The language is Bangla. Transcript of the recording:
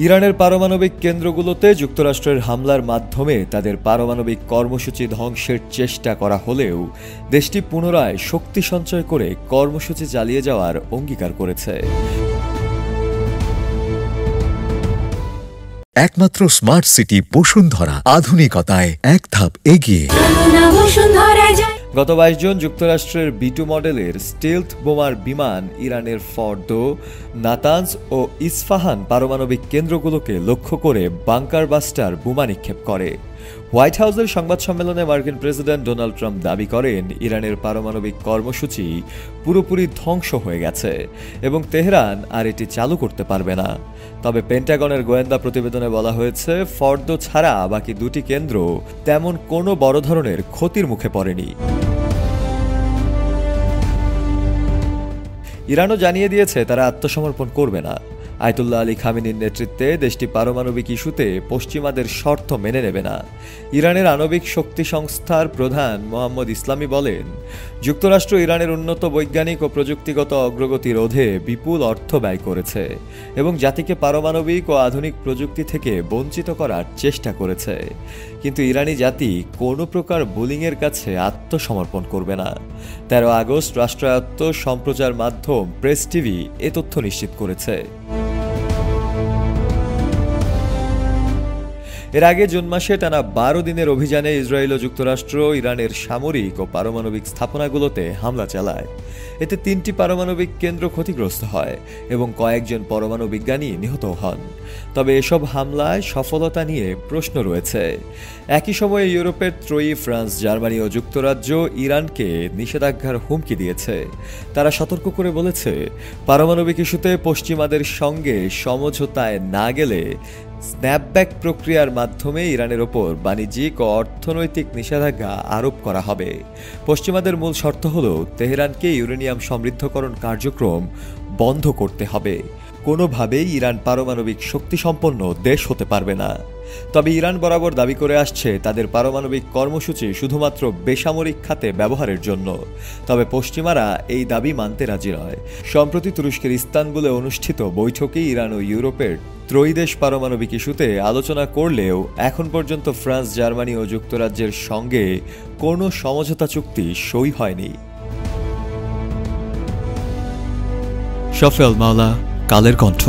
ইরানের পারমাণবিক কেন্দ্রগুলোতে যুক্তরাষ্ট্রের হামলার মাধ্যমে তাদের পারমাণবিক কর্মসূচি ধ্বংসের চেষ্টা করা হলেও দেশটি পুনরায় শক্তি সঞ্চয় করে কর্মসূচি চালিয়ে যাওয়ার অঙ্গীকার করেছে। একমাত্র স্মার্ট সিটি বসুন্ধরা, আধুনিকতায় এক ধাপ এগিয়ে। গত 22 জুন যুক্তরাষ্ট্রের B2 মডেলের স্টেলথ বোমার বিমান ইরানের ফর্দো, নাতানজ ও ইস্ফাহান পারমাণবিক কেন্দ্রগুলোকে লক্ষ্য করে বাংকার বাস্টার বোমা নিক্ষেপ করে। হোয়াইট হাউসের সংবাদ সম্মেলনে মার্কিন প্রেসিডেন্ট ডোনাল্ড ট্রাম্প দাবি করেন ইরানের পারমাণবিক কর্মসূচি পুরোপুরি ধ্বংস হয়ে গেছে এবং তেহরান আর এটি চালু করতে পারবে না। তবে পেন্টাগনের গোয়েন্দা প্রতিবেদনে বলা হয়েছে ফর্দো ছাড়া বাকি দুটি কেন্দ্র তেমন কোনো বড় ধরনের ক্ষতির মুখে পড়েনি। ইরানও জানিয়ে দিয়েছে তারা আত্মসমর্পণ করবে না। আয়াতুল্লাহ আলী খামেনির নেতৃত্বে দেশটি পারমাণবিক ইস্যুতে পশ্চিমাদের শর্ত মেনে নেবে না। ইরানের আণবিক শক্তি সংস্থার প্রধান মোহাম্মদ ইসলামি বলেন, যুক্তরাষ্ট্র ইরানের উন্নত বৈজ্ঞানিক ও প্রযুক্তিগত অগ্রগতি রোধে বিপুল অর্থ ব্যয় করেছে এবং জাতিকে পারমাণবিক ও আধুনিক প্রযুক্তি থেকে বঞ্চিত করার চেষ্টা করেছে, কিন্তু ইরানি জাতি কোনো প্রকার বুলিংয়ের কাছে আত্মসমর্পণ করবে না। 13 আগস্ট রাষ্ট্রায়ত্ত সম্প্রচার মাধ্যম প্রেস টিভি এ তথ্য নিশ্চিত করেছে। এর আগে জুন মাসে টানা 12 দিনের অভিযানে ইসরায়েল ও যুক্তরাষ্ট্র ইরানের সামরিক ও পারমাণবিক স্থাপনাগুলোতে হামলা চালায়। এতে 3টি পারমাণবিক কেন্দ্র ক্ষতিগ্রস্ত হয় এবং কয়েকজন পরমাণু বিজ্ঞানী নিহত হন। তবে এসব হামলায় সফলতা নিয়ে প্রশ্ন রয়েছে। একই সময়ে ইউরোপের ত্রয়ী ফ্রান্স, জার্মানি ও যুক্তরাজ্য ইরানকে নিষেধাজ্ঞার হুমকি দিয়েছে। তারা সতর্ক করে বলেছে, পারমাণবিক ইস্যুতে পশ্চিমাদের সঙ্গে সমঝোতায় না গেলে স্ন্যাপব্যাক প্রক্রিয়ার মাধ্যমে ইরানের ওপর বাণিজ্যিক ও অর্থনৈতিক নিষেধাজ্ঞা আরোপ করা হবে। পশ্চিমাদের মূল শর্ত হল তেহরানকে ইউরেনিয়াম সমৃদ্ধকরণ কার্যক্রম বন্ধ করতে হবে। কোনোভাবেই ইরান পারমাণবিক শক্তিসম্পন্ন দেশ হতে পারবে না। তবে ইরান বরাবর দাবি করে আসছে তাদের পারমাণবিক কর্মসূচি শুধুমাত্র বেসামরিক খাতে ব্যবহারের জন্য। তবে পশ্চিমারা এই দাবি মানতে রাজি নয়। সম্প্রতি তুরস্কের ইস্তানবুলে অনুষ্ঠিত বৈঠকে ইরান ও ইউরোপের ত্রয়ীদেশ পারমাণবিক ইস্যুতে আলোচনা করলেও এখন পর্যন্ত ফ্রান্স, জার্মানি ও যুক্তরাজ্যের সঙ্গে কোনো সমঝোতা চুক্তি সই হয়নি। শফি আল মাওলা, কালের কণ্ঠ।